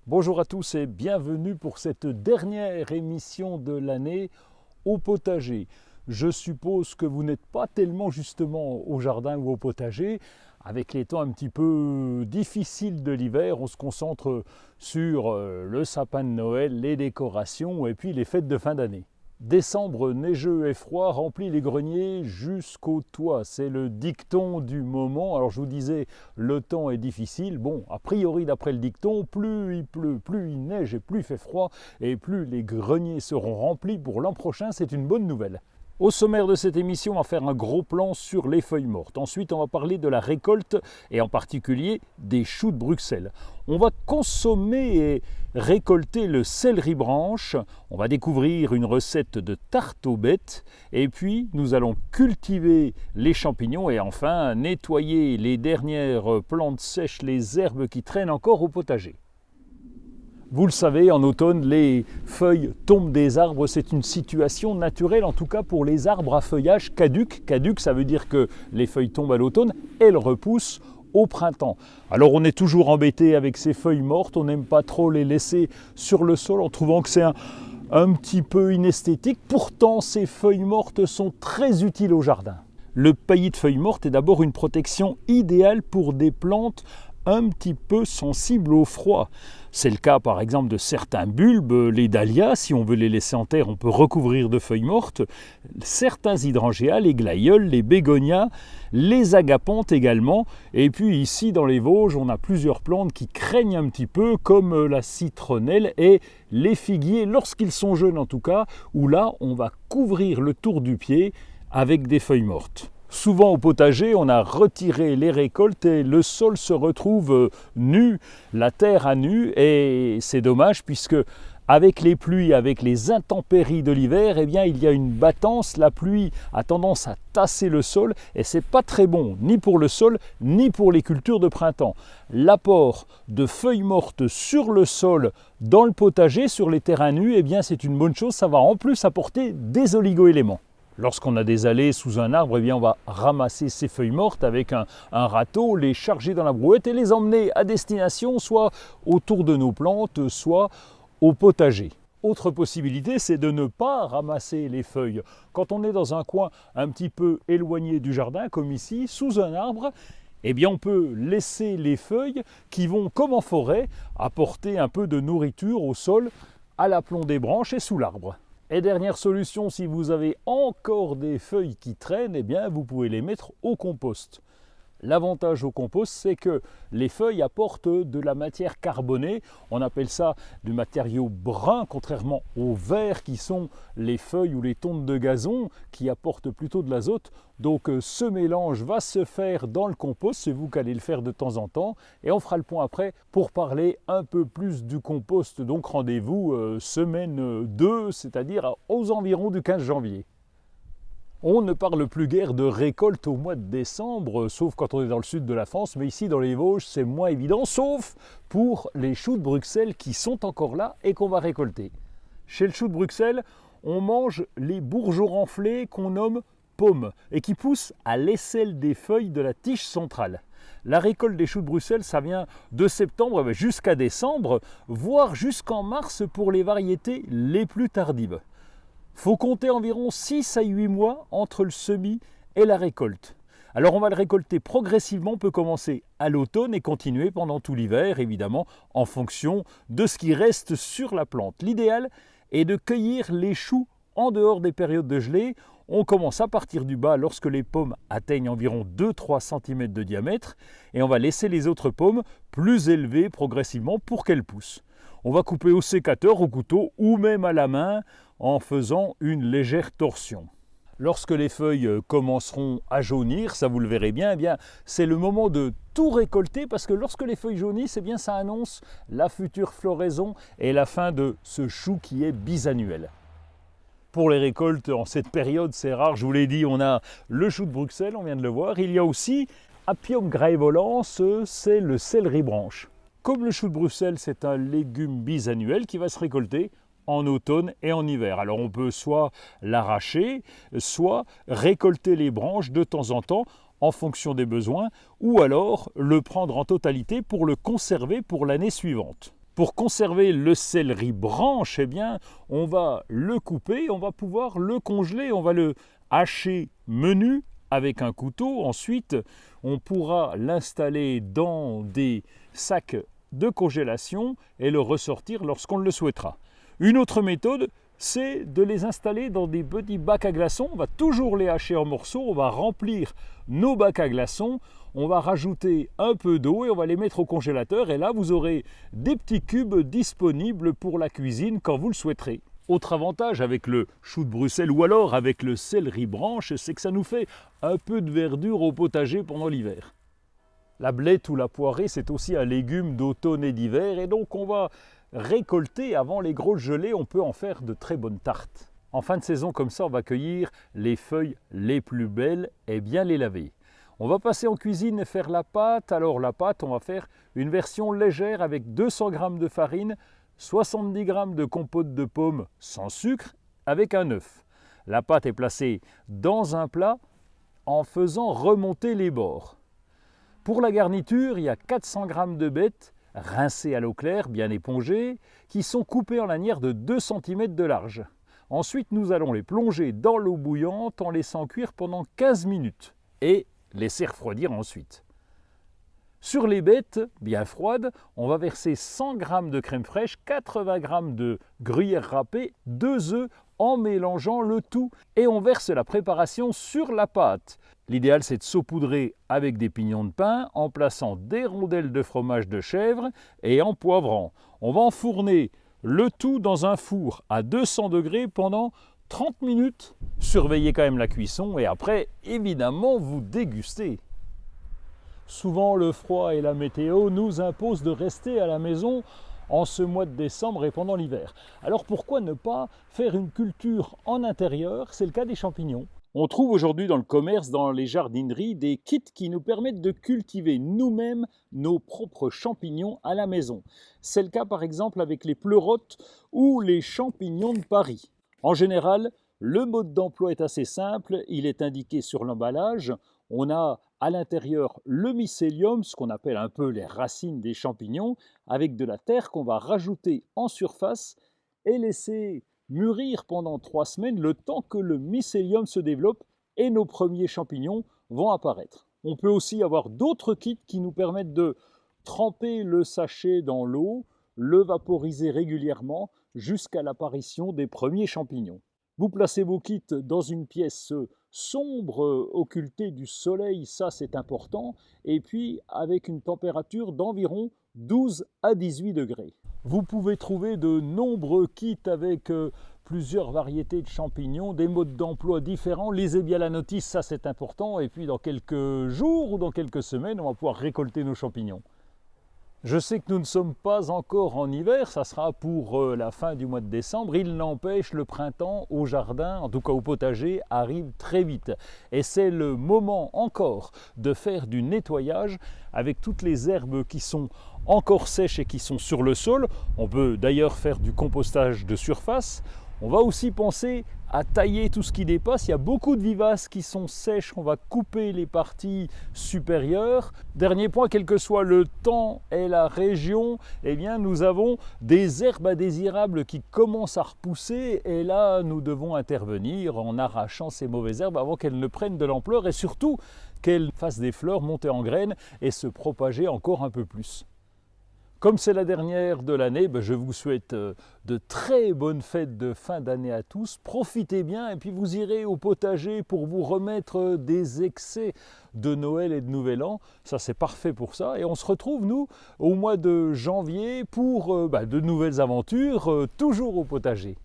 Bonjour à tous et bienvenue pour cette dernière émission de l'année au potager. Je suppose que vous n'êtes pas tellement justement au jardin ou au potager. Avec les temps un petit peu difficiles de l'hiver, on se concentre sur le sapin de Noël, les décorations et puis les fêtes de fin d'année. Décembre neigeux et froid remplit les greniers jusqu'au toit. C'est le dicton du moment. Alors je vous disais, le temps est difficile. Bon, a priori d'après le dicton, plus il pleut, plus il neige et plus il fait froid et plus les greniers seront remplis pour l'an prochain. C'est une bonne nouvelle. Au sommaire de cette émission, on va faire un gros plan sur les feuilles mortes. Ensuite, on va parler de la récolte et en particulier des choux de Bruxelles. On va consommer et récolter le céleri branche. On va découvrir une recette de tarte aux bêtes. Et puis, nous allons cultiver les champignons et enfin nettoyer les dernières plantes sèches, les herbes qui traînent encore au potager. Vous le savez, en automne, les feuilles tombent des arbres. C'est une situation naturelle, en tout cas pour les arbres à feuillage caduc. Caduc, ça veut dire que les feuilles tombent à l'automne, elles repoussent au printemps. Alors on est toujours embêté avec ces feuilles mortes, on n'aime pas trop les laisser sur le sol en trouvant que c'est un petit peu inesthétique. Pourtant, ces feuilles mortes sont très utiles au jardin. Le paillis de feuilles mortes est d'abord une protection idéale pour des plantes un petit peu sensibles au froid. C'est le cas par exemple de certains bulbes, les dahlias, si on veut les laisser en terre, on peut recouvrir de feuilles mortes, certains hydrangeas, les glaïeuls, les bégonias, les agapantes également, et puis ici dans les Vosges, on a plusieurs plantes qui craignent un petit peu, comme la citronnelle et les figuiers, lorsqu'ils sont jeunes en tout cas, où là on va couvrir le tour du pied avec des feuilles mortes. Souvent au potager, on a retiré les récoltes et le sol se retrouve nu, la terre à nu, et c'est dommage puisque avec les pluies, avec les intempéries de l'hiver, eh bien, il y a une battance, la pluie a tendance à tasser le sol et c'est pas très bon, ni pour le sol, ni pour les cultures de printemps. L'apport de feuilles mortes sur le sol, dans le potager, sur les terrains nus, eh bien, c'est une bonne chose, ça va en plus apporter des oligo-éléments. Lorsqu'on a des allées sous un arbre, eh bien on va ramasser ces feuilles mortes avec un râteau, les charger dans la brouette et les emmener à destination, soit autour de nos plantes, soit au potager. Autre possibilité, c'est de ne pas ramasser les feuilles. Quand on est dans un coin un petit peu éloigné du jardin, comme ici, sous un arbre, eh bien on peut laisser les feuilles qui vont, comme en forêt, apporter un peu de nourriture au sol, à l'aplomb des branches et sous l'arbre. Et dernière solution, si vous avez encore des feuilles qui traînent, eh bien vous pouvez les mettre au compost. L'avantage au compost, c'est que les feuilles apportent de la matière carbonée. On appelle ça du matériau brun, contrairement aux verts qui sont les feuilles ou les tontes de gazon qui apportent plutôt de l'azote. Donc ce mélange va se faire dans le compost, c'est vous qui allez le faire de temps en temps. Et on fera le point après pour parler un peu plus du compost. Donc rendez-vous semaine 2, c'est-à-dire aux environs du 15 janvier. On ne parle plus guère de récolte au mois de décembre, sauf quand on est dans le sud de la France, mais ici dans les Vosges c'est moins évident, sauf pour les choux de Bruxelles qui sont encore là et qu'on va récolter. Chez le chou de Bruxelles, on mange les bourgeons renflés qu'on nomme pommes et qui poussent à l'aisselle des feuilles de la tige centrale. La récolte des choux de Bruxelles, ça vient de septembre jusqu'à décembre, voire jusqu'en mars pour les variétés les plus tardives. Il faut compter environ 6 à 8 mois entre le semis et la récolte. Alors on va le récolter progressivement, on peut commencer à l'automne et continuer pendant tout l'hiver, évidemment, en fonction de ce qui reste sur la plante. L'idéal est de cueillir les choux en dehors des périodes de gelée. On commence à partir du bas lorsque les pommes atteignent environ 2-3 cm de diamètre et on va laisser les autres pommes plus élevées progressivement pour qu'elles poussent. On va couper au sécateur, au couteau ou même à la main en faisant une légère torsion. Lorsque les feuilles commenceront à jaunir, ça vous le verrez bien, c'est le moment de tout récolter parce que lorsque les feuilles jaunissent, ça annonce la future floraison et la fin de ce chou qui est bisannuel. Pour les récoltes en cette période, c'est rare, je vous l'ai dit, on a le chou de Bruxelles, on vient de le voir, il y a aussi Apium graevolans, c'est le céleri branche. Comme le chou de Bruxelles, c'est un légume bisannuel qui va se récolter en automne et en hiver. Alors on peut soit l'arracher, soit récolter les branches de temps en temps en fonction des besoins, ou alors le prendre en totalité pour le conserver pour l'année suivante. Pour conserver le céleri branche, eh bien, on va le couper, on va pouvoir le congeler, on va le hacher menu avec un couteau. Ensuite, on pourra l'installer dans des sacs de congélation et le ressortir lorsqu'on le souhaitera. Une autre méthode, c'est de les installer dans des petits bacs à glaçons. On va toujours les hacher en morceaux, on va remplir nos bacs à glaçons, on va rajouter un peu d'eau et on va les mettre au congélateur. Et là, vous aurez des petits cubes disponibles pour la cuisine quand vous le souhaiterez. Autre avantage avec le chou de Bruxelles ou alors avec le céleri branche, c'est que ça nous fait un peu de verdure au potager pendant l'hiver. La blette ou la poirée, c'est aussi un légume d'automne et d'hiver, et donc on va récolter avant les grosses gelées, on peut en faire de très bonnes tartes. En fin de saison comme ça, on va cueillir les feuilles les plus belles et bien les laver. On va passer en cuisine et faire la pâte. Alors la pâte, on va faire une version légère avec 200 g de farine, 70 g de compote de pommes sans sucre avec un œuf. La pâte est placée dans un plat en faisant remonter les bords. Pour la garniture, il y a 400 g de bêtes rincées à l'eau claire, bien épongées, qui sont coupées en lanières de 2 cm de large. Ensuite, nous allons les plonger dans l'eau bouillante en laissant cuire pendant 15 minutes et laisser refroidir ensuite. Sur les bêtes bien froides, on va verser 100 g de crème fraîche, 80 g de gruyère râpée, 2 œufs en mélangeant le tout et on verse la préparation sur la pâte. L'idéal, c'est de saupoudrer avec des pignons de pain en plaçant des rondelles de fromage de chèvre et en poivrant. On va enfourner le tout dans un four à 200 degrés pendant 30 minutes. Surveillez quand même la cuisson et après, évidemment, vous dégustez. Souvent, le froid et la météo nous imposent de rester à la maison en ce mois de décembre et pendant l'hiver. Alors pourquoi ne pas faire une culture en intérieur? C'est le cas des champignons. On trouve aujourd'hui dans le commerce, dans les jardineries, des kits qui nous permettent de cultiver nous-mêmes nos propres champignons à la maison. C'est le cas par exemple avec les pleurotes ou les champignons de Paris. En général, le mode d'emploi est assez simple, il est indiqué sur l'emballage. On a à l'intérieur le mycélium, ce qu'on appelle un peu les racines des champignons, avec de la terre qu'on va rajouter en surface et laisser mûrir pendant 3 semaines le temps que le mycélium se développe et nos premiers champignons vont apparaître. On peut aussi avoir d'autres kits qui nous permettent de tremper le sachet dans l'eau, le vaporiser régulièrement jusqu'à l'apparition des premiers champignons. Vous placez vos kits dans une pièce sombre, occultée du soleil, ça c'est important, et puis avec une température d'environ 12 à 18 degrés. Vous pouvez trouver de nombreux kits avec plusieurs variétés de champignons, des modes d'emploi différents. Lisez bien la notice, ça c'est important, et puis dans quelques jours ou dans quelques semaines, on va pouvoir récolter nos champignons. Je sais que nous ne sommes pas encore en hiver, ça sera pour la fin du mois de décembre. Il n'empêche, le printemps au jardin, en tout cas au potager, arrive très vite. Et c'est le moment encore de faire du nettoyage avec toutes les herbes qui sont encore sèches et qui sont sur le sol. On peut d'ailleurs faire du compostage de surface. On va aussi penser à tailler tout ce qui dépasse. Il y a beaucoup de vivaces qui sont sèches, on va couper les parties supérieures. Dernier point, quel que soit le temps et la région, eh bien, nous avons des herbes indésirables qui commencent à repousser et là, nous devons intervenir en arrachant ces mauvaises herbes avant qu'elles ne prennent de l'ampleur et surtout qu'elles fassent des fleurs, monter en graines et se propager encore un peu plus. Comme c'est la dernière de l'année, je vous souhaite de très bonnes fêtes de fin d'année à tous. Profitez bien et puis vous irez au potager pour vous remettre des excès de Noël et de Nouvel An. Ça, c'est parfait pour ça. Et on se retrouve, nous, au mois de janvier pour de nouvelles aventures, toujours au potager.